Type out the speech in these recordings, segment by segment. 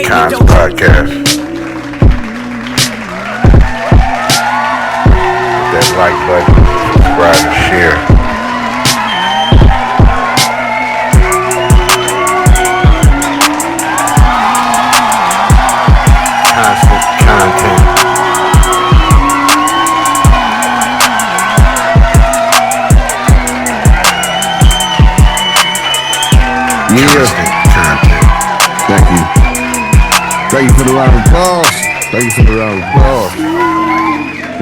Kons podcast. Hit that like button, subscribe and share. Constant content. Constant content. Thank you. Thank you for the round of applause. Thank you for the round of applause.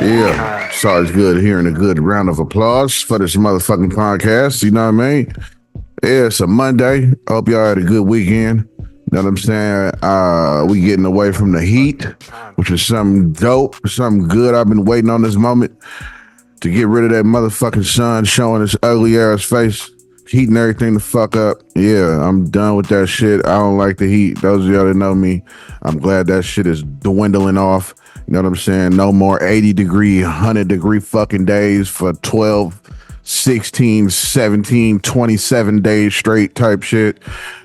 Yeah. It's always good hearing a good round of applause for this motherfucking podcast. You know what I mean? Yeah, it's a Monday. I hope y'all had a good weekend. You know what I'm saying? We getting away from the heat, which is something dope, something good. I've been waiting on this moment to get rid of that motherfucking sun showing his ugly ass face, heating everything the fuck up. Yeah, I'm done with that shit. I don't like the heat. Those of y'all that know me, I'm glad that shit is dwindling off. You know what I'm saying? No more 80 degree, 100 degree fucking days for 12, 16, 17, 27 days straight type shit.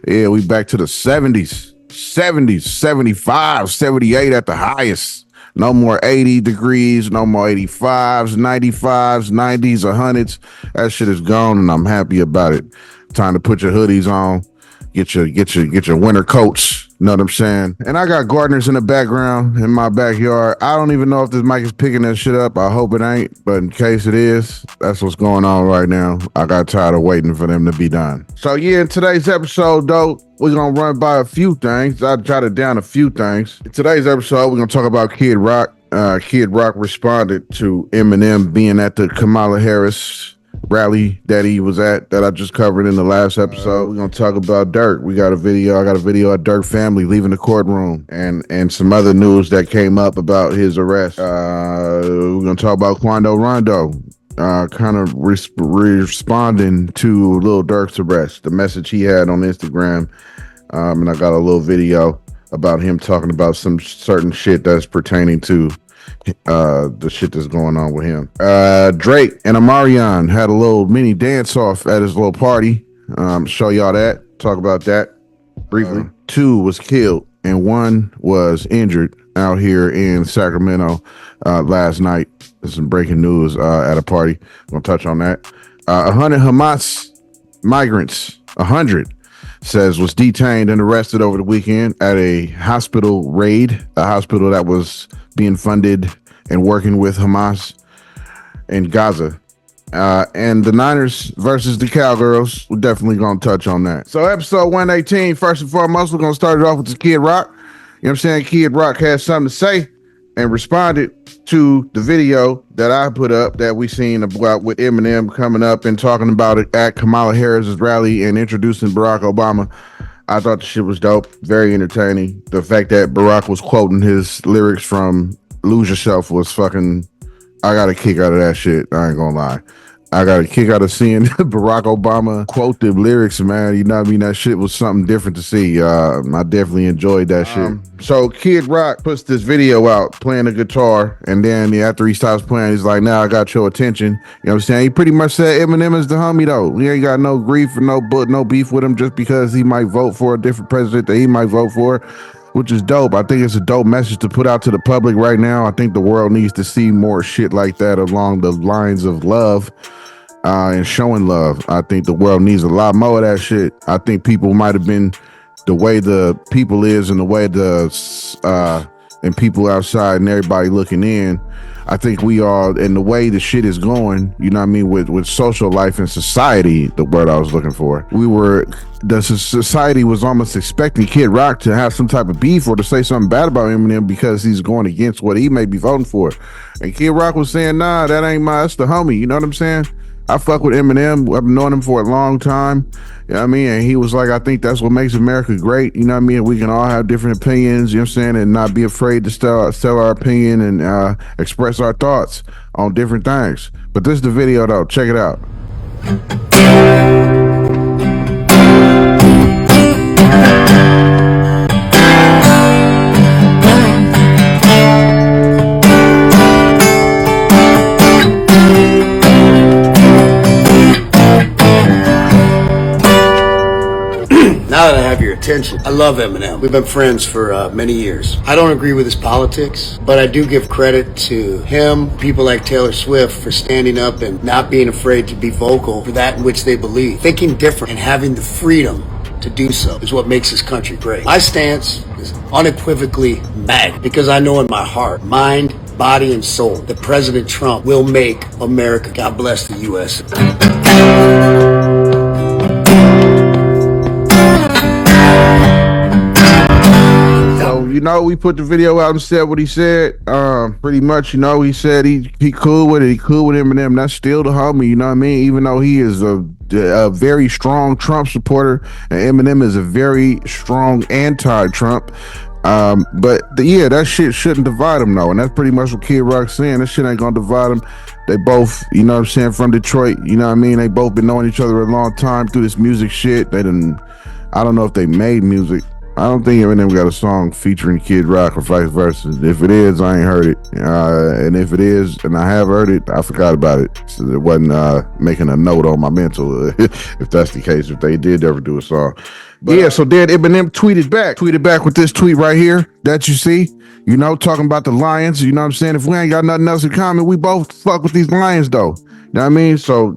Yeah, we back to the 70s, 75, 78 at the highest. No more 80 degrees, no more 85s, 95s, 90s, 100s. That shit is gone, and I'm happy about it. Time to put your hoodies on, get your winter coats. You know what I'm saying? And I got gardeners in the background in my backyard. I don't even know if this mic is picking that shit up. I hope it ain't, but in case it is, that's what's going on right now. I got tired of waiting for them to be done. So yeah, in today's episode, though, we're going to run by a few things. I jotted down a few things. In today's episode, we're going to talk about Kid Rock. Kid Rock responded to Eminem being at the Kamala Harris rally that he was at that I just covered in the last episode. We're going to talk about Durk. I got a video of Durk family leaving the courtroom and some other news that came up about his arrest. We're going to talk about Quando Rondo. Kind of responding to Lil Durk's arrest, the message he had on Instagram. And I got a little video about him talking about some certain shit that's pertaining to the shit that's going on with him. Drake and Omarion had a little mini dance off at his little party. Show y'all that. Talk about that briefly. 2 was killed and 1 was injured out here in Sacramento last night. There's some breaking news at a party. I'm gonna touch on that. 100 Hamas migrants, 100 says, was detained and arrested over the weekend at a hospital raid, a hospital that was being funded and working with Hamas in Gaza. And the Niners versus the Cowgirls, we're definitely going to touch on that. So episode 118, first and foremost, we're going to start it off with the Kid Rock. You know what I'm saying? Kid Rock had something to say and responded to the video that I put up that we seen about with Eminem coming up and talking about it at Kamala Harris's rally and introducing Barack Obama. I thought the shit was dope, very entertaining. The fact that Barack was quoting his lyrics from Lose Yourself was fucking, I got a kick out of that shit. I ain't gonna lie. I got a kick out of seeing Barack Obama quote the lyrics, man. You know what I mean? That shit was something different to see. I definitely enjoyed that shit. So Kid Rock puts this video out playing the guitar, and then after he stops playing, he's like, now I got your attention. You know what I'm saying? He pretty much said Eminem is the homie, though. He ain't got no grief or no beef with him just because he might vote for a different president that he might vote for, which is dope. I think it's a dope message to put out to the public right now. I think the world needs to see more shit like that along the lines of love. And showing love. I think the world needs a lot more of that shit. I think people might have been the way the people is and the way and people outside and everybody looking in. I think we are, and the way the shit is going, you know what I mean, with social life and society, the word I was looking for. The society was almost expecting Kid Rock to have some type of beef or to say something bad about Eminem because he's going against what he may be voting for. And Kid Rock was saying, nah, that ain't that's the homie. You know what I'm saying? I fuck with Eminem. I've known him for a long time. You know what I mean? And he was like, I think that's what makes America great. You know what I mean? We can all have different opinions, you know what I'm saying? And not be afraid to sell our opinion and express our thoughts on different things. But this is the video, though. Check it out. Now that I have your attention, I love Eminem. We've been friends for many years. I don't agree with his politics, but I do give credit to him, people like Taylor Swift, for standing up and not being afraid to be vocal for that in which they believe. Thinking different and having the freedom to do so is what makes this country great. My stance is unequivocally MAGA because I know in my heart, mind, body, and soul that President Trump will make America, God bless the U.S. We put the video out and said what he said. Pretty much, he said he cool with it. He cool with Eminem. That's still the homie, you know what I mean? Even though he is a very strong Trump supporter, and Eminem is a very strong anti-Trump. That shit shouldn't divide them, though. And that's pretty much what Kid Rock's saying. That shit ain't gonna divide them. They both, from Detroit, They both been knowing each other a long time through this music shit. I don't know if they made music. I don't think Eminem got a song featuring Kid Rock or vice versa. If it is, I ain't heard it. And if it is, and I have heard it, I forgot about it. So it wasn't making a note on my mental, if that's the case, if they did ever do a song. But so then Eminem tweeted back with this tweet right here that you see, talking about the Lions. You know what I'm saying? If we ain't got nothing else in common, we both fuck with these Lions, though. You know what I mean? So,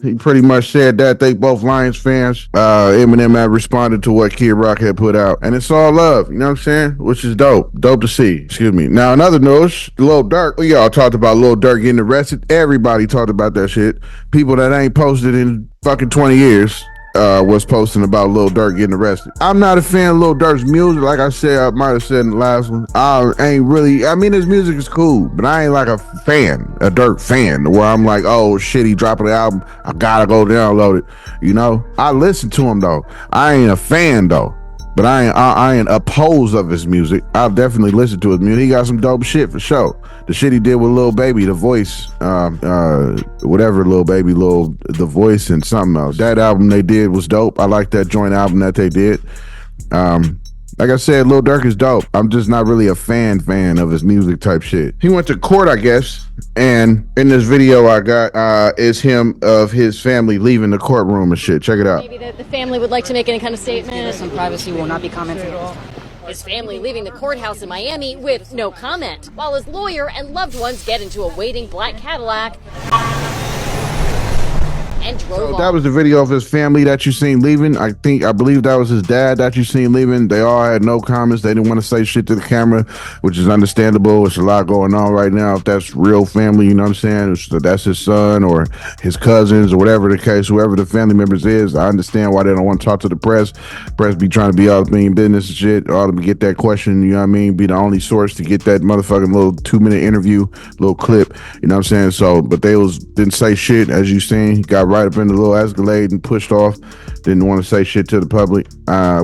he pretty much said that they both Lions fans. Eminem had responded to what Kid Rock had put out. And it's all love, you know what I'm saying? Which is dope. Dope to see. Excuse me. Now, another news, Lil Durk. We all talked about Lil Durk getting arrested. Everybody talked about that shit. People that ain't posted in fucking 20 years. Was posting about Lil Durk getting arrested. I'm not a fan of Lil Durk's music. Like I said, I might have said in the last one. His music is cool, but I ain't like a Durk fan, where I'm like, oh shit, he dropping the album, I gotta go download it. I listen to him though. I ain't a fan though. But I ain't opposed of his music. I'll definitely listen to his music. He got some dope shit for sure. The shit he did with Lil Baby, The Voice, whatever Lil Baby, The Voice and something else. That album they did was dope. I like that joint album that they did. Like I said, Lil Durk is dope. I'm just not really a fan of his music type shit. He went to court, I guess, and in this video I got is him of his family leaving the courtroom and shit. Check it out. Maybe the family would like to make any kind of statement. Some privacy will not be commented on. His family leaving the courthouse in Miami with no comment, while his lawyer and loved ones get into a waiting black Cadillac and drove off. That was the video of his family that you seen leaving. I believe that was his dad that you seen leaving. They all had no comments. They didn't want to say shit to the camera, which is understandable. It's a lot going on right now. If that's real family, you know what I'm saying? That's his son or his cousins or whatever the case, whoever the family members is. I understand why they don't want to talk to the press. Press be trying to be all up in business and shit. All to get that question, you know what I mean? Be the only source to get that motherfucking little 2-minute interview, little clip, you know what I'm saying? So, but they didn't say shit, as you seen. Got right up in the little Escalade and pushed off. Didn't want to say shit to the public,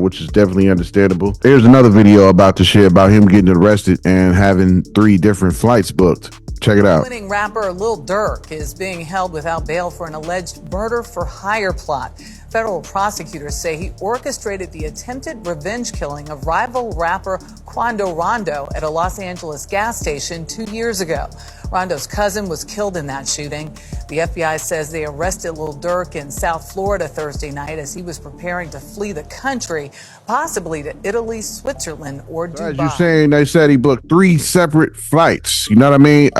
which is definitely understandable. Here's another video about the shit, about him getting arrested and having 3 different flights booked. Check it out. Winning rapper Lil Durk is being held without bail for an alleged murder for hire plot. Federal prosecutors say he orchestrated the attempted revenge killing of rival rapper Quando Rondo at a Los Angeles gas station 2 years ago. Rondo's cousin was killed in that shooting. The FBI says they arrested Lil Durk in South Florida Thursday night as he was preparing to flee the country, possibly to Italy, Switzerland, or Dubai. As you're saying, they said he booked 3 separate flights. You know what I mean?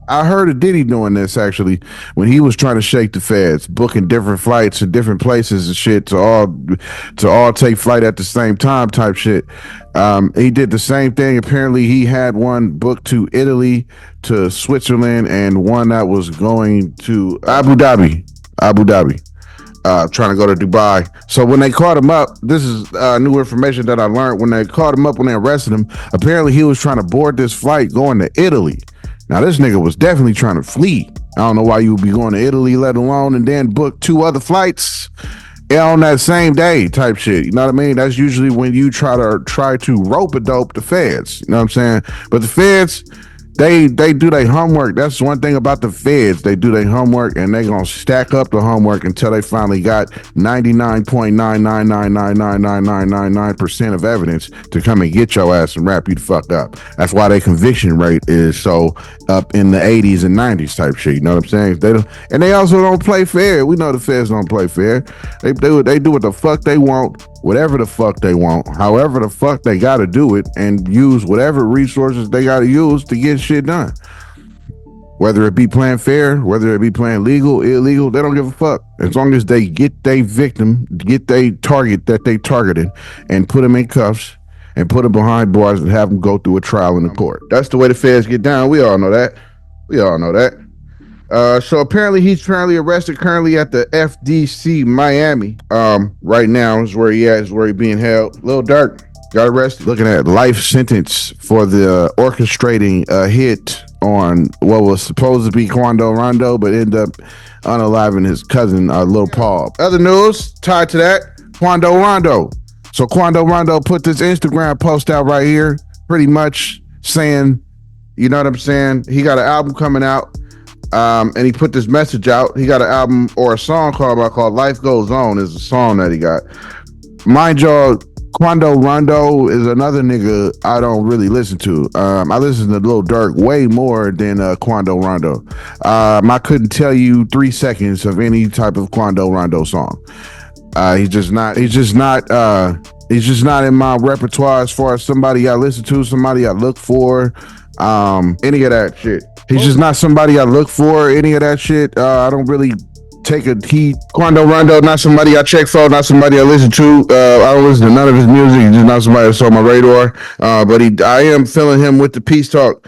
I heard of Diddy doing this, actually, when he was trying to shake the feds, booking different flights to different places and shit to all take flight at the same time type shit. He did the same thing. Apparently he had one booked to Italy, to Switzerland, and one that was going to Abu Dhabi, trying to go to Dubai. So when they caught him up, this is new information that I learned. When they caught him up, when they arrested him, apparently he was trying to board this flight going to Italy. Now this nigga was definitely trying to flee. I don't know why you would be going to Italy, let alone, and then book 2 other flights on that same day type shit. You know what I mean? That's usually when you try to rope a dope the feds. You know what I'm saying? But the feds, They do their homework. That's one thing about the feds. They do their homework and they gonna stack up the homework until they finally got 99.999999999% of evidence to come and get your ass and wrap you the fuck up. That's why their conviction rate is so up in the 80s and 90s type shit. You know what I'm saying? And they also don't play fair. We know the feds don't play fair. They do what the fuck they want, whatever the fuck they want, however the fuck they gotta do it, and use whatever resources they gotta use to get shit done. Whether it be playing fair, whether it be playing legal, illegal, they don't give a fuck. As long as they get their victim, get their target that they targeted, and put them in cuffs and put them behind bars and have them go through a trial in the court. That's the way the feds get down. We all know that. So apparently he's currently arrested, currently at the FDC Miami. Right now is where he at, is where he being held. Lil Durk got arrested, looking at life sentence for the orchestrating a hit on what was supposed to be Quando Rondo, but ended up unaliving his cousin, Lil Paul. Other news tied to that, Quando Rondo. So Quando Rondo put this Instagram post out right here, pretty much saying, you know what I'm saying? He got an album coming out. And he put this message out. He got an album or a song called Life Goes On is a song that he got. Mind y'all, Quando Rondo is another nigga I don't really listen to. I listen to Lil Durk way more than Quando Rondo. I couldn't tell you 3 seconds of any type of Quando Rondo song. He's just not in my repertoire as far as somebody I listen to, somebody I look for, any of that shit. He's just not somebody I look for, any of that shit. I don't really take a heat. Quando Rondo, not somebody I check for, not somebody I listen to. I don't listen to none of his music. He's just not somebody that's on my radar. But I am feeling him with the peace talk.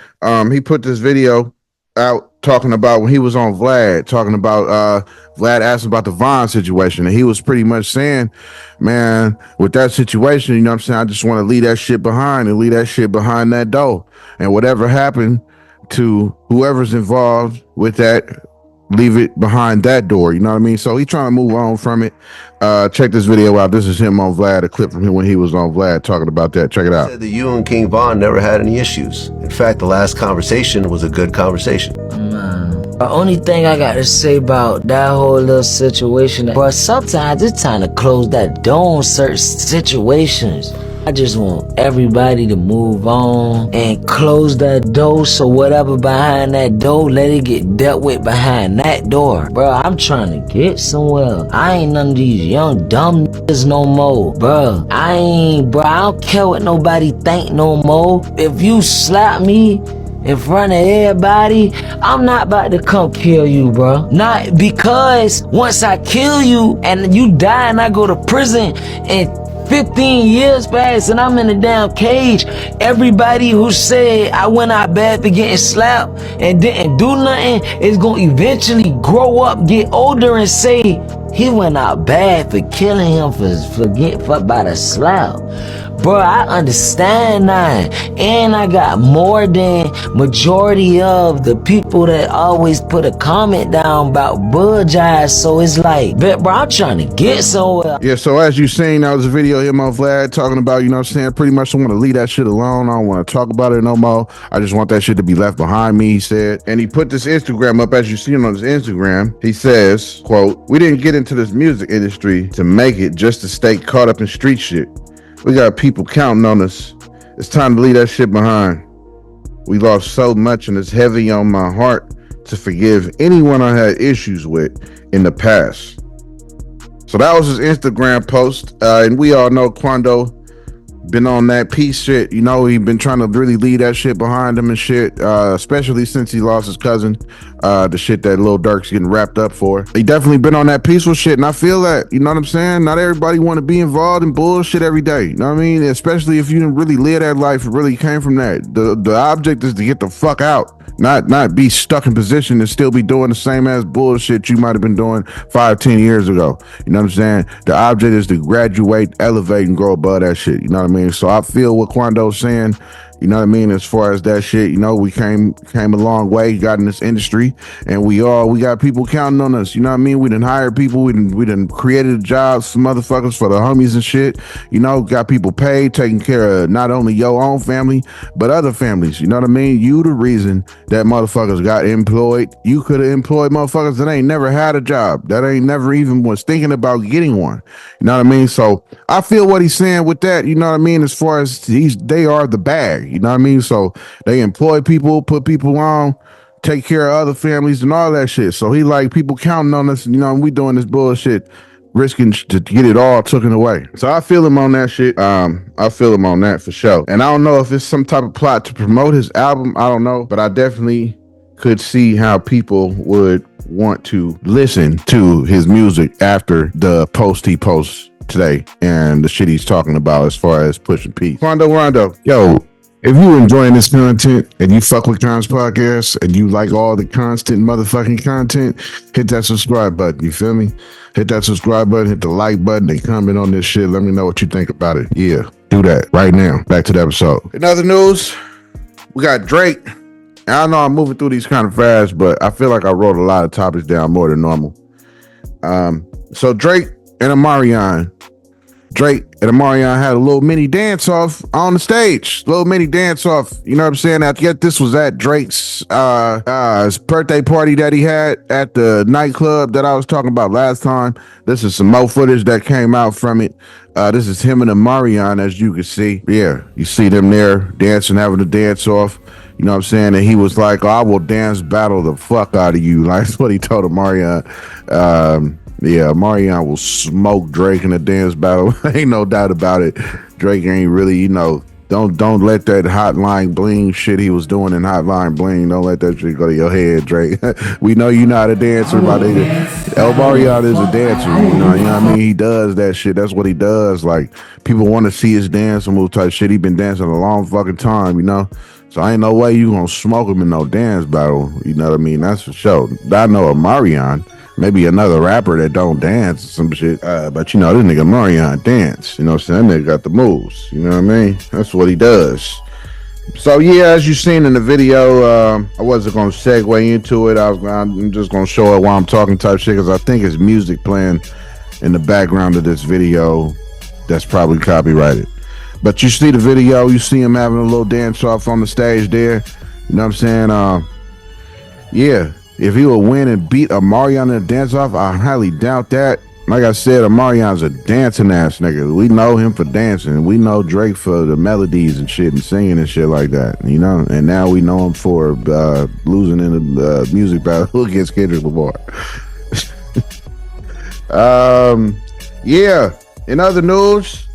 He put this video out talking about when he was on Vlad, talking about Vlad asked about the Vaughn situation, and he was pretty much saying, man, with that situation, you know what I'm saying, I just want to leave that shit behind and leave that shit behind that door. And whatever happened to whoever's involved with that, leave it behind that door. You know what I mean? So he's trying to move on from it. Check this video out. This is him on Vlad, a clip from him when he was on Vlad talking about that. Check it out. Said that you and King Von never had any issues. In fact, the last conversation was a good conversation. The only thing I got to say about that whole little situation, but sometimes it's time to close that door on certain situations. I just want everybody to move on and close that door, so whatever behind that door, let it get dealt with behind that door. Bro, I'm trying to get somewhere. I ain't none of these young dumb niggas no more, bro. I don't care what nobody think no more. If you slap me in front of everybody, I'm not about to come kill you, bro. Not because once I kill you and you die and I go to prison and 15 years pass and I'm in a damn cage, everybody who said I went out bad for getting slapped and didn't do nothing is gonna eventually grow up, get older, and say he went out bad for killing him for getting fucked by the slap. Bro, I understand that, and I got more than majority of the people that always put a comment down about budge eyes, so it's like, bro, I'm trying to get somewhere. Yeah, so as you seen, that was a video of him on Vlad talking about, you know what I'm saying, pretty much I want to leave that shit alone. I don't want to talk about it no more. I just want that shit to be left behind me, he said. And he put this Instagram up, as you see on his Instagram. He says, quote, "We didn't get into this music industry to make it, just to stay caught up in street shit. We got people counting on us. It's time to leave that shit behind. We lost so much, and it's heavy on my heart to forgive anyone I had issues with in the past." So that was his Instagram post. And we all know Quando been on that peace shit. You know, he been trying to really leave that shit behind him and shit, especially since he lost his cousin, the shit that Lil Durk's getting wrapped up for. He definitely been on that peaceful shit, and I feel that, you know what I'm saying? Not everybody want to be involved in bullshit every day, you know what I mean? Especially if you didn't really live that life, it really came from that. The object is to get the fuck out, not be stuck in position and still be doing the same ass bullshit you might have been doing 5-10 years ago. You know what I'm saying? The object is to graduate, elevate, and grow above that shit. You know what I mean? So I feel what Quando's saying. You know what I mean? As far as that shit, you know, we came a long way, got in this industry, and we got people counting on us. You know what I mean? We done hired people, we done created jobs for motherfuckers, for the homies and shit. You know, got people paid, taking care of not only your own family, but other families. You know what I mean? You the reason that motherfuckers got employed. You could have employed motherfuckers that ain't never had a job, that ain't never even was thinking about getting one. You know what I mean? So I feel what he's saying with that. You know what I mean? As far as they are the bag. You know what I mean? So they employ people, put people on, take care of other families and all that shit. So he like people counting on us, you know, and we doing this bullshit, risking to get it all taken away. So I feel him on that shit. I feel him on that for sure. And I don't know if it's some type of plot to promote his album. I don't know, but I definitely could see how people would want to listen to his music after the post he posts today and the shit he's talking about as far as pushing peace. Quando Rondo, yo, if you enjoying this content and you fuck with Kons Podcast and you like all the constant motherfucking content, hit that subscribe button. You feel me? Hit that subscribe button, hit the like button, and comment on this shit. Let me know what you think about it. Yeah, do that right now. Back to the episode. In other news, we got Drake. And I know I'm moving through these kind of fast, but I feel like I wrote a lot of topics down more than normal. So Drake and Omarion had a little mini dance off on the stage. Little mini dance off. You know what I'm saying? I get this was at Drake's his birthday party that he had at the nightclub that I was talking about last time. This is some more footage that came out from it. This is him and Omarion, as you can see. Yeah, you see them there dancing, having a dance off. You know what I'm saying? And he was like, oh, I will dance battle the fuck out of you. Like, that's what he told Omarion. Yeah, Omarion will smoke Drake in a dance battle. Ain't no doubt about it. Drake ain't really, you know, don't let that Hotline Bling shit he was doing in Hotline Bling, don't let that shit go to your head, Drake. We know you're not a dancer, my nigga. Omarion is a dancer, you know what I mean? He does that shit. That's what he does. Like, people want to see his dance move type shit. He been dancing a long fucking time, you know? So ain't no way you gonna smoke him in no dance battle, you know what I mean? That's for sure. I know Omarion. Maybe another rapper that don't dance or some shit. But you know, this nigga Omarion dance. You know what I'm saying? That nigga got the moves. You know what I mean? That's what he does. So yeah, as you seen in the video, I wasn't gonna segue into it. I'm just gonna show it while I'm talking type shit, because I think it's music playing in the background of this video that's probably copyrighted. But you see the video, you see him having a little dance off on the stage there. You know what I'm saying? Yeah. If he would win and beat Omarion in a dance-off, I highly doubt that. Like I said, Omarion's a dancing ass nigga. We know him for dancing. We know Drake for the melodies and shit and singing and shit like that, you know? And now we know him for losing in the music battle against Kendrick Lamar. Yeah. In other news,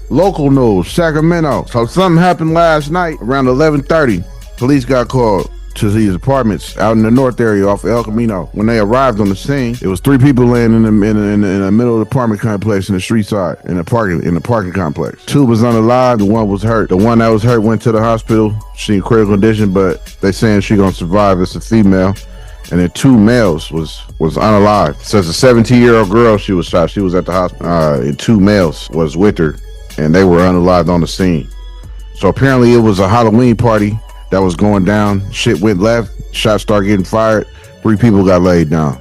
local news, Sacramento. So something happened last night around 11:30. Police got called to these apartments out in the north area off El Camino. When they arrived on the scene, it was 3 people laying in the middle of the apartment complex in the street side, in the parking complex. 2 was unalive, 1 was hurt. The one that was hurt went to the hospital. She in critical condition, but they saying she gonna survive. It's a female. And then 2 males was unalive. So it's a 17-year-old girl, she was shot. She was at the hospital. And 2 males was with her, and they were unalived on the scene. So apparently it was a Halloween party that was going down. Shit went left. Shots started getting fired. 3 people got laid down.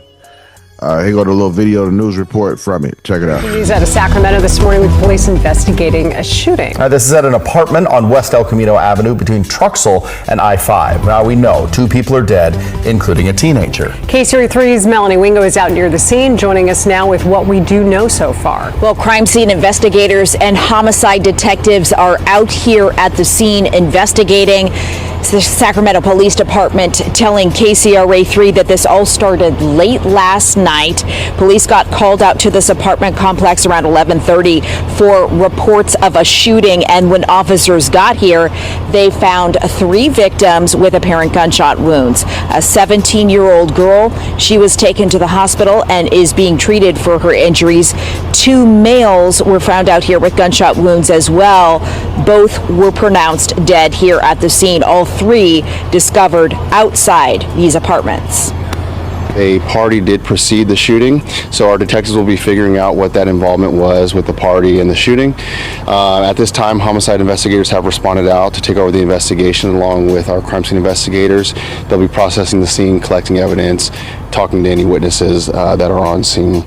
Here go the little video, the news report from it. Check it out. He's out of Sacramento this morning with police investigating a shooting. This is at an apartment on West El Camino Avenue between Truxell and I-5. Now we know 2 people are dead, including a teenager. KCRA3's Melanie Wingo is out near the scene, joining us now with what we do know so far. Well, crime scene investigators and homicide detectives are out here at the scene investigating. The Sacramento Police Department telling KCRA3 that this all started late last night. Police got called out to this apartment complex around 11:30 for reports of a shooting, and when officers got here, they found 3 victims with apparent gunshot wounds. A 17-year-old girl, she was taken to the hospital and is being treated for her injuries. 2 males were found out here with gunshot wounds as well. Both were pronounced dead here at the scene. All 3 discovered outside these apartments. A party did precede the shooting, so our detectives will be figuring out what that involvement was with the party and the shooting. At this time, homicide investigators have responded out to take over the investigation along with our crime scene investigators. They'll be processing the scene, collecting evidence, talking to any witnesses that are on scene.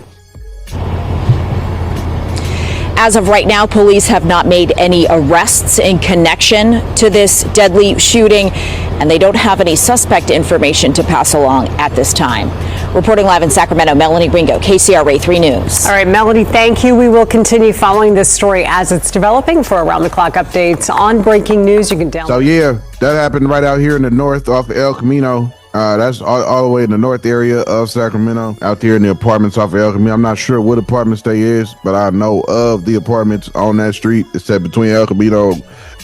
As of right now, police have not made any arrests in connection to this deadly shooting, and they don't have any suspect information to pass along at this time. Reporting live in Sacramento, Melanie Ringo, KCRA 3 News. All right, Melanie, thank you. We will continue following this story as it's developing. For around-the-clock updates on breaking news, you can download. So yeah, that happened right out here in the north off of El Camino. That's all the way in the north area of Sacramento, out there in the apartments off of El Camino. I'm not sure what apartments they is, but I know of the apartments on that street. It said between El Camino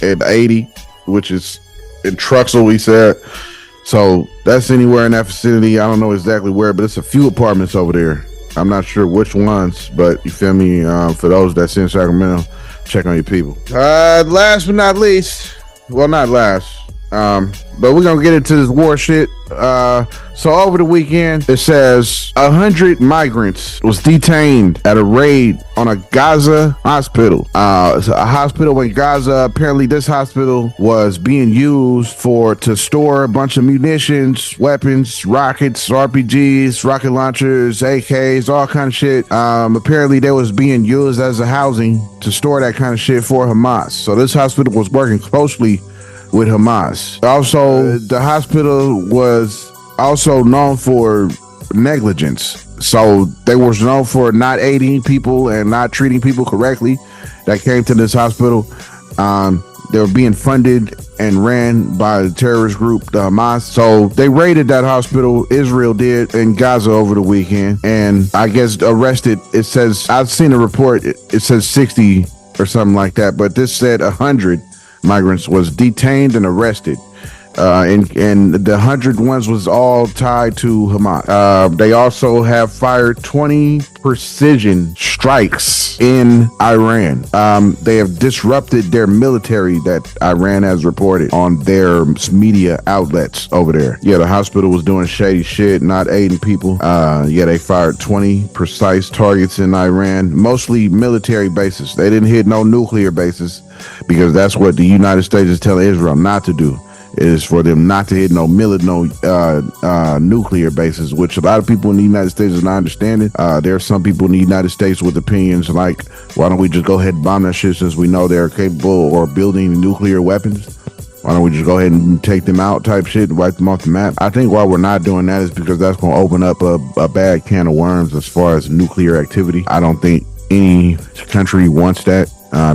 and 80, which is in Truxell, we said. So that's anywhere in that vicinity. I don't know exactly where, but it's a few apartments over there. I'm not sure which ones, but you feel me? For those that's in Sacramento, check on your people. Last but not least, well, not last. But we're gonna get into this war shit. So over the weekend, it says 100 migrants was detained at a raid on a Gaza hospital. It's a hospital in Gaza. Apparently, this hospital was being used to store a bunch of munitions, weapons, rockets, RPGs, rocket launchers, AKs, all kind of shit. Apparently, they was being used as a housing to store that kind of shit for Hamas. So this hospital was working closely with Hamas. Also, the hospital was also known for negligence. So they were known for not aiding people and not treating people correctly that came to this hospital. They were being funded and ran by the terrorist group, the Hamas. So they raided that hospital, Israel did, in Gaza over the weekend. And I guess arrested, it says, I've seen a report, it says 60 or something like that. But this said 100 migrants was detained and arrested, and the 100 ones was all tied to Hamas. They also have fired 20 precision strikes in Iran. They have disrupted their military, that Iran has reported on their media outlets over there. Yeah, the hospital was doing shady shit, not aiding people. Yeah, they fired 20 precise targets in Iran, mostly military bases. They didn't hit no nuclear bases, because that's what the United States is telling Israel not to do. It is for them not to hit no nuclear bases, which a lot of people in the United States is not understanding. There are some people in the United States with opinions like, why don't we just go ahead and bomb that shit since we know they're capable or building nuclear weapons? Why don't we just go ahead and take them out type shit and wipe them off the map? I think why we're not doing that is because that's going to open up a bad can of worms as far as nuclear activity. I don't think any country wants that,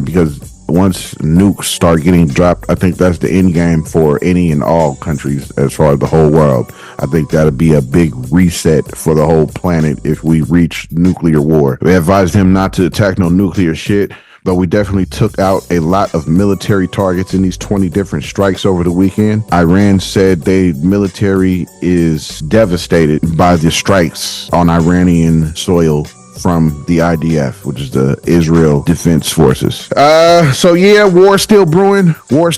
because once nukes start getting dropped, I think that's the end game for any and all countries as far as the whole world. I think that'll be a big reset for the whole planet if we reach nuclear war. We advised him not to attack no nuclear shit, but we definitely took out a lot of military targets in these 20 different strikes over the weekend. Iran said their military is devastated by the strikes on Iranian soil from the IDF, which is the Israel Defense Forces. So yeah, war still brewing. We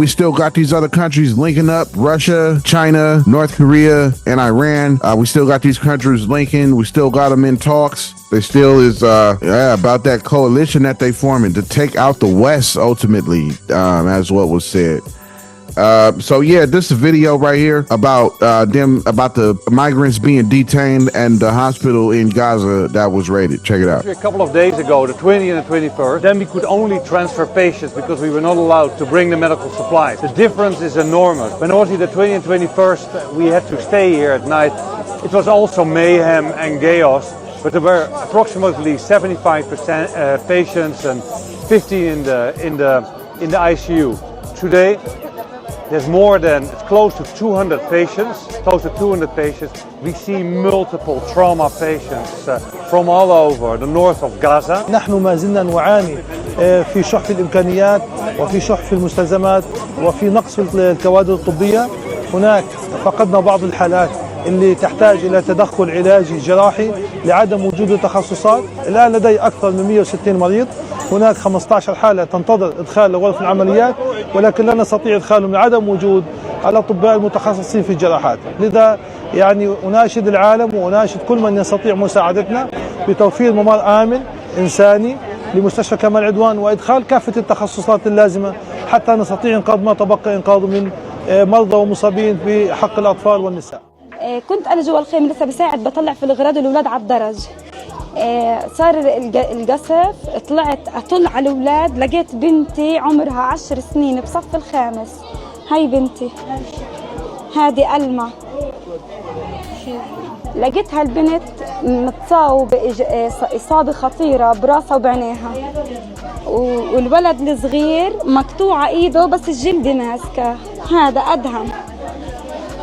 still got these other countries linking up: Russia, China, North Korea, and Iran. We still got these countries linking. We still got them in talks. They still is about that coalition that they forming to take out the West ultimately, as what was said. So yeah, this video right here about the migrants being detained and the hospital in Gaza that was raided. Check it out. A couple of days ago, the 20th and 21st, then we could only transfer patients because we were not allowed to bring the medical supplies. The difference is enormous. When only the 20th and 21st, we had to stay here at night. It was also mayhem and chaos, but there were approximately 75% patients and 50 in the ICU. Today, there's close to 200 patients. We see multiple trauma patients from all over the north of Gaza. نحن ما زلنا نعاني في شح في الإمكانيات وفي شح في المستلزمات وفي نقص في الكوادر الطبية. هناك فقدنا بعض الحالات اللي تحتاج إلى تدخل علاجي جراحي لعدم وجود التخصصات. الآن لدي أكثر من 160 مريض. هناك 15 حالة تنتظر إدخال لغرف العمليات، ولكن لا نستطيع إدخالهم لعدم وجود الأطباء المتخصصين في الجراحات. لذا يعني أناشد العالم وأناشد كل من يستطيع مساعدتنا بتوفير ممر آمن إنساني لمستشفى كمال عدوان وإدخال كافة التخصصات اللازمة حتى نستطيع إنقاذ ما تبقى إنقاذه من مرضى ومصابين بحق الأطفال والنساء. كنت أنا جوا الخيمة لسه بساعد بطلع في الغراض الأولاد على الدرج. صار القصف، طلعت أطل على الأولاد، لقيت بنتي عمرها 10 سنين بصف الخامس. هاي بنتي، هذه ألمة. لقيتها البنت متصاوبة إصابة خطيرة براسها وبعينيها، والولد الصغير مقطوعة إيده بس الجلد ماسكة، هذا أدهم.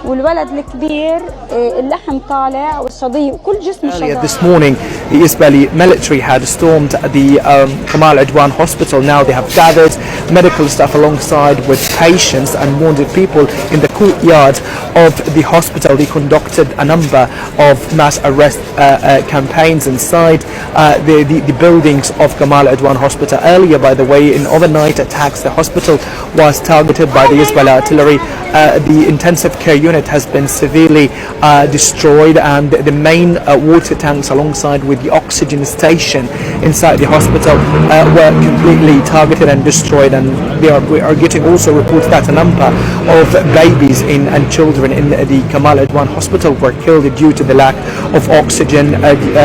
والولد الكبير اللحم طالع والشظية وكل جسمه شظايا. This morning, the Israeli military had stormed the Kamala Adwan hospital. Now they have gathered medical staff alongside with patients and wounded people in the courtyard of the hospital. They conducted a number of mass arrest campaigns inside the buildings of Kamala Adwan hospital. Earlier, by the way, in overnight attacks, the hospital was targeted by the Israeli artillery. The intensive care unit has been severely destroyed, and the main water tanks alongside with the oxygen station inside the hospital were completely targeted and destroyed. And we are getting also reports that a number of babies and children in the Kamala Adwan hospital were killed due to the lack of oxygen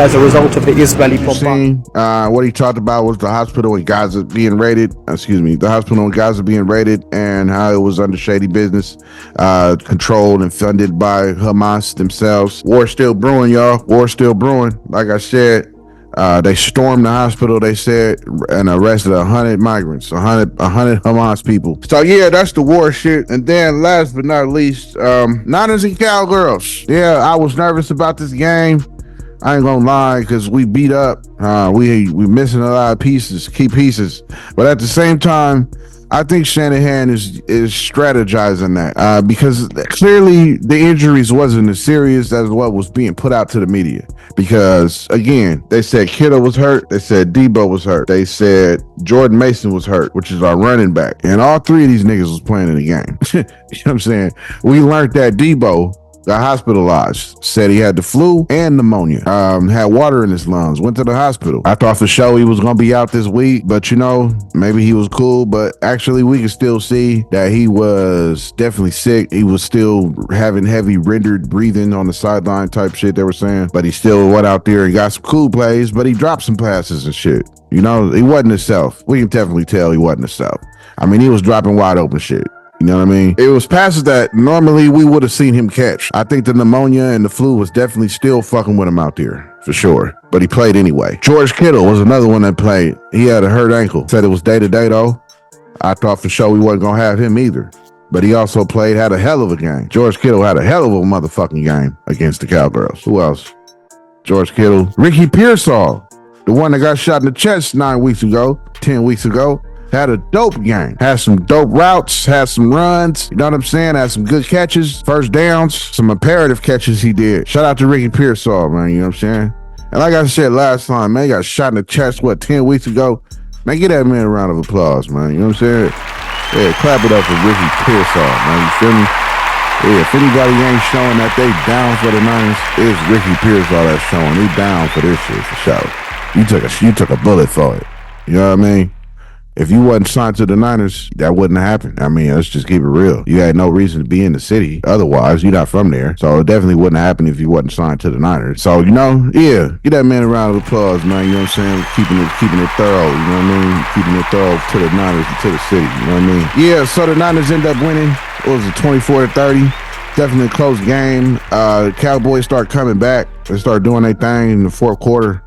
as a result of the Israeli bombardment. What he talked about was the hospital in Gaza being raided. The hospital in Gaza being raided, and how it was under shady business, controlled and funded by Hamas themselves. War still brewing, y'all. War still brewing. Like I said, they stormed the hospital, they said, and arrested 100 migrants, 100 Hamas people. So yeah, that's the war shit. And then last but not least, Niners and Cowgirls. Yeah, I was nervous about this game. I ain't gonna lie, because we beat up. We missing a lot of pieces, key pieces. But at the same time, I think Shanahan is strategizing that because clearly the injuries wasn't as serious as what was being put out to the media. Because again, they said Kittle was hurt, they said Debo was hurt, they said Jordan Mason was hurt, which is our running back, and all three of these niggas was playing in the game. You know what I'm saying? We learned that Debo got hospitalized, said he had the flu and pneumonia, had water in his lungs, went to the hospital. I thought for sure he was gonna be out this week, but you know, maybe he was cool, but actually we can still see that he was definitely sick. He was still having heavy rendered breathing on the sideline type shit they were saying, but he still went out there and got some cool plays, but he dropped some passes and shit. You know, he wasn't himself. We can definitely tell he wasn't himself. I mean, he was dropping wide open shit. You know what I mean? It was passes that normally we would have seen him catch. I think the pneumonia and the flu was definitely still fucking with him out there, for sure. But he played anyway. George Kittle was another one that played. He had a hurt ankle. Said it was day-to-day, though. I thought for sure we wasn't going to have him either. But he also played, had a hell of a game. George Kittle had a hell of a motherfucking game against the Cowgirls. Who else? George Kittle. Ricky Pearsall, the one that got shot in the chest 10 weeks ago. Had a dope game, had some dope routes, had some runs, you know what I'm saying? Had some good catches, first downs, some imperative catches he did. Shout out to Ricky Pearsall, man, you know what I'm saying? And like I said last time, man, he got shot in the chest, 10 weeks ago? Man, give that man a round of applause, man, you know what I'm saying? Yeah, clap it up for Ricky Pearsall, man, you feel me? Yeah, if anybody ain't showing that they down for the Niners, it's Ricky Pearsall that's showing he down for this shit, for sure. You took a bullet for it, you know what I mean? If you wasn't signed to the Niners, that wouldn't have happened. I mean, let's just keep it real. You had no reason to be in the city. Otherwise, you're not from there. So it definitely wouldn't happen if you wasn't signed to the Niners. So, you know, yeah, give that man a round of applause, man. You know what I'm saying? Keeping it thorough, you know what I mean? Keeping it thorough to the Niners and to the city, you know what I mean? Yeah, so the Niners end up winning. What was it, 24-30? Definitely a close game. The Cowboys start coming back. They start doing their thing in the fourth quarter.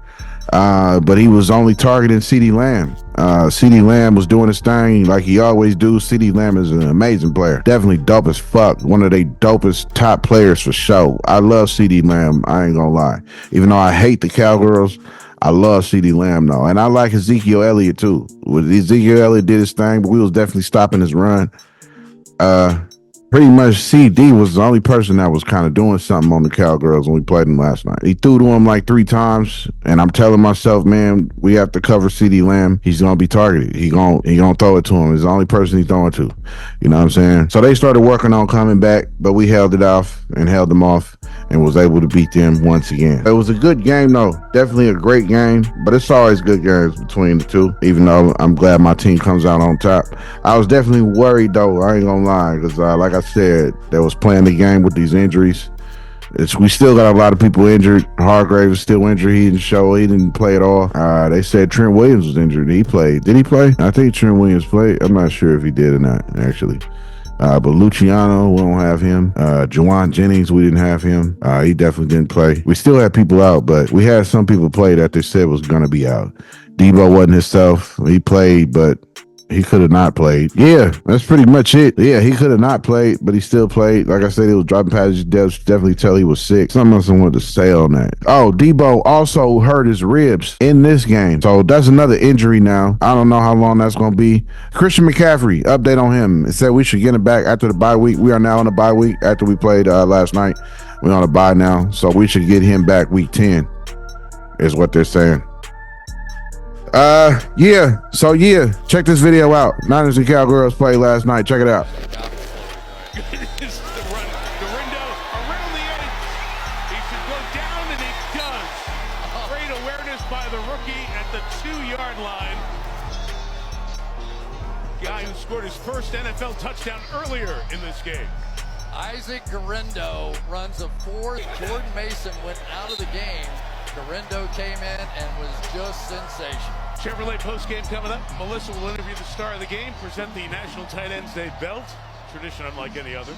But he was only targeting CeeDee Lamb. CeeDee Lamb was doing his thing like he always do. CeeDee Lamb is an amazing player. Definitely dope as fuck. One of the dopest top players for sure. I love CeeDee Lamb. I ain't gonna lie. Even though I hate the Cowgirls, I love CeeDee Lamb though. And I like Ezekiel Elliott too. Ezekiel Elliott did his thing, but we was definitely stopping his run. Pretty much CD was the only person that was kind of doing something on the Cowgirls when we played them last night. He threw to him like 3 times, and I'm telling myself, man, we have to cover CD Lamb. He's gonna be targeted. He gonna throw it to him. He's the only person he's throwing to. You know what I'm saying? So they started working on coming back, but we held it off and held them off and was able to beat them once again. It was a good game though. Definitely a great game, but it's always good games between the two, even though I'm glad my team comes out on top. I was definitely worried though, I ain't gonna lie, because like I said, they was playing the game with these injuries. We still got a lot of people injured. Hargrave is still injured. He didn't show. He didn't play at all. They said Trent Williams was injured. He played. Did he play? I think Trent Williams played. I'm not sure if he did or not, actually. But Luciano, we don't have him. Juwan Jennings, we didn't have him. He definitely didn't play. We still had people out, but we had some people play that they said was going to be out. Debo wasn't himself. He played, but he could have not played. Yeah, that's pretty much it. Yeah, he could have not played, but he still played. Like I said, he was dropping passes. Definitely tell he was sick. Something else I wanted to say on that. Oh, Debo also hurt his ribs in this game. So that's another injury now. I don't know how long that's going to be. Christian McCaffrey, update on him. It said we should get him back after the bye week. We are now on the bye week after we played last night. We're on a bye now. So we should get him back week 10 is what they're saying. Yeah. So yeah, check this video out. Niners and Cowgirls played last night. Check it out. Great awareness by the rookie at the 2-yard line. Guy who scored his first NFL touchdown earlier in this game. Isaac Guerrero runs a 4. Jordan Mason went out of the game. Guerrero came in and was just sensational. Chevrolet postgame coming up. Melissa will interview the star of the game, present the National Tight Ends Day belt, tradition unlike any other.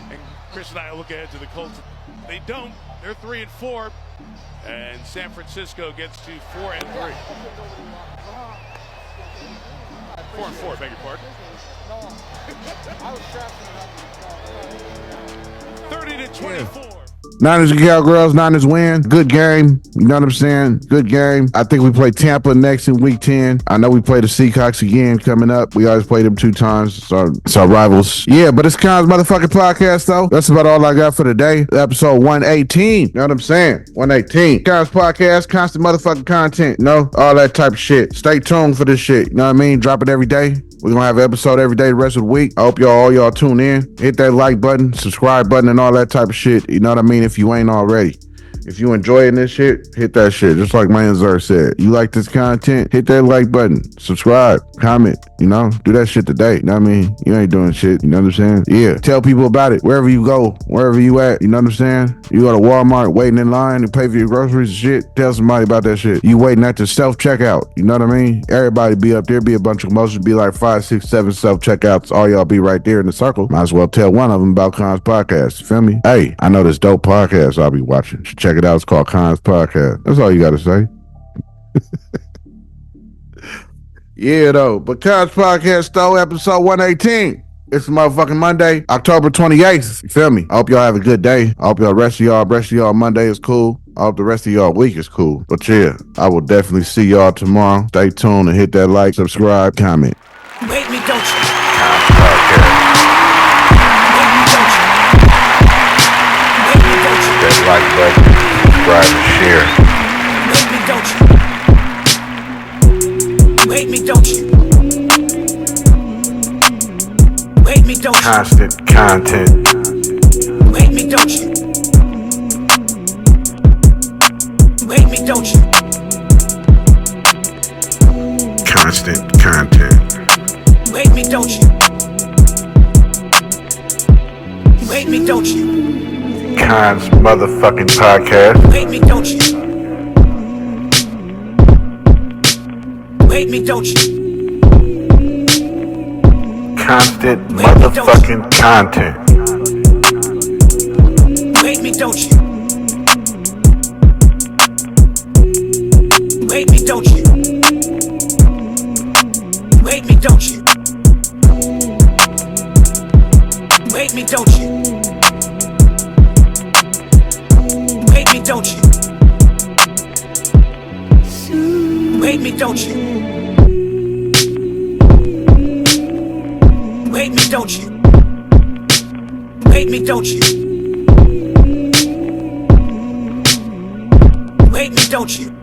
And Chris and I will look ahead to the Colts. They don't. They're 3-4, and San Francisco gets to 4-3. 4-4, beg your pardon. 30-24. Niners and Cowgirls. Niners win. Good game. You know what I'm saying? Good game. I think we play Tampa next in week 10. I know we play the Seahawks again coming up. We always play them 2 times. It's our rivals. Yeah, but it's Kons motherfucking podcast though. That's about all I got for today. Episode 118. You know what I'm saying? 118. Kons podcast. Constant motherfucking content. You know? All that type of shit. Stay tuned for this shit. You know what I mean? Drop it every day. We're going to have an episode every day the rest of the week. I hope all y'all tune in. Hit that like button, subscribe button, and all that type of shit. You know what I mean? If you ain't already. If you enjoying this shit, hit that shit. Just like man Zer said. You like this content, hit that like button. Subscribe, comment, you know? Do that shit today. You know what I mean? You ain't doing shit. You know what I'm saying? Yeah. Tell people about it. Wherever you go, wherever you at. You know what I'm saying? You go to Walmart waiting in line to pay for your groceries and shit. Tell somebody about that shit. You waiting at the self-checkout. You know what I mean? Everybody be up there. Be a bunch of motions. Be like 5, 6, 7 self-checkouts. All y'all be right there in the circle. Might as well tell one of them about Kons podcast. You feel me? Hey, I know this dope podcast I'll be watching. Check it out. It's called Kons podcast. That's all you got to say. Yeah, though. But Kons podcast, though, episode 118. It's motherfucking Monday, October 28th. You feel me? I hope y'all have a good day. I hope y'all rest of y'all Monday is cool. I hope the rest of y'all week is cool. But yeah, I will definitely see y'all tomorrow. Stay tuned and hit that like, subscribe, comment. Wait me, don't you? That like button, subscribe and share. Wait me, don't you? Wait me, don't you? Constant content. Wait me, don't you? Wait me, don't you? Constant content. Wait me, don't you? Wait me, don't you? Kons motherfucking podcast. Wait me, don't you? Wait me, don't you? Constant motherfucking content. Wait me, don't you? Wait me, don't you? Wait me, don't you? Wait me, don't you? Wait me, don't you? Wait me, don't you? Wait me, don't you? hate me, don't you? You hate me, don't you?